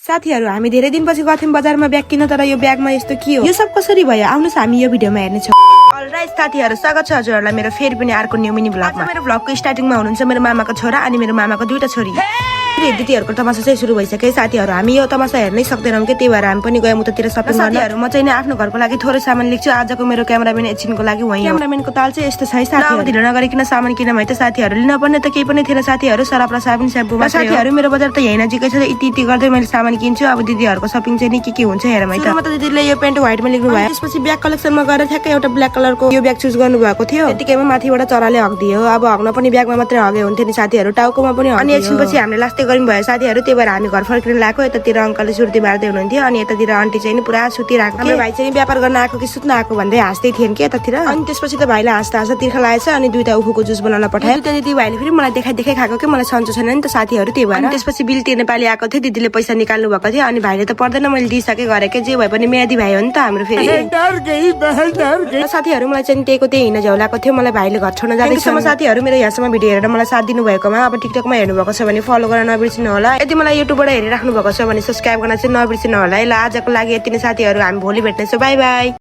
साथीहरु हामी धेरै दिनपछि गथ्यौं बजारमा ब्याग किन्न तर यो ब्यागमा यस्तो के हो यो सब कसरी भयो आउनुस् हामी यो भिडियोमा हेर्ने छौं। अलराइट साथीहरु स्वागत छ हजुरहरुलाई मेरो फेरि पनि अर्को न्यू मिनी भ्लगमा। मेरो भ्लगको स्टार्टिङमा हुनुहुन्छ मेरो मामाको छोरा अनि मेरो मामाको दुईटा छोरी। दिदीहरुको तमासा चाहिँ सुरु भइसक्यो साथीहरु हामी यो तमासा हेर्नै सक्दैनौं के त्यही भएर हामी पनि गयौं उतातिर सपिङ गर्न। साथीहरु म चाहिँ नि आफ्नो घरको लागि थोरै सामान लिन्छु आजको मेरो क्यामेराम्यान एकछिनको लागि वही हो। क्यामेराम्यानको ताल चाहिँ यस्तो छ है साथीहरु ढिलो नगरिकन सामान किन भए त साथीहरु लिन पर्ने त केही पनि थिएन साथीहरु सराप र साबुन स्याम्पू मात्रै हो। साथीहरु मेरो बजार त यही नजिकै छ इति गर्दै मैले सामान किन्छु अब दिदीहरुको शपिङ चाहिँ नि के हुन्छ हेरौँ है त। सुरुमा त दिदीले यो पेन्ट व्हाइटमा लिनु भयो त्यसपछि ब्याग कलेक्सनमा गएर ठ्याक्कै एउटा ब्ल्याक कलरको यो ब्याग चुज गर्नु भएको थियो त्यतिकैमा माथिबाट चराले हग्दियो अब हग्न पनि ब्यागमा मात्रै हगे हुन्थ्यो नि साथीहरु टाउकोमा पनि अनि एकछिनपछि हामीले लास्टै गरिम भयो साथीहरु त्यही भएर हामी घर फर्किन लाग्यो यतातिर अंकलले सुर्ती बार्दै हुनुहुन्थ्यो अनि यतातिर आन्टी चाहिँ नि पुरा सुतिरहेको हाम्रो भाइ चाहिँ व्यापार गर्न आएको कि सुत्न आएको भन्दै हाँस्दै थिएन के यतातिर अनि त्यसपछि त भाइले हाँस्दा हाँस्दा तिर्खा लागेछ अनि दुईटा उखुको जुस बनाउन पठायो दुईटा दिदी भाइले फेरि मलाई देखाइ खाएको के मलाई सन्चो छैन नि त साथीहरु त्यही भएर त्यसपछि बिल तिर्ने पाली आएको थियो दिदीले पैसा निकाल्नु भएको थियो अनि भाइले त पर्दैन मैले दिइसके गरे के जे भए पनि मेहदी भाइ हो नि त हाम्रो फेरि साथीहरु मलाई चाहिँ त्यहीको त्यही हिँड्न झौलाको थियो मलाई भाइले घर छोड्न जाँदैछ साथीहरु मेरो यहाँसम्म भिडियो हेरेर मलाई साथ दिनु भएकोमा अब टिकटकमा हेर्नु भएको छ भने फलो गर्न नबिर्सिनु होला यदि मलाई युट्युबबाट हेरिराख्नु भएको छ भने सब्स्क्राइब गर्न चाहिँ नबिर्सिनु होला है ल आजको लागि यति नै साथीहरु हामी भोलि भेट्नेछौं बाइ बाइ।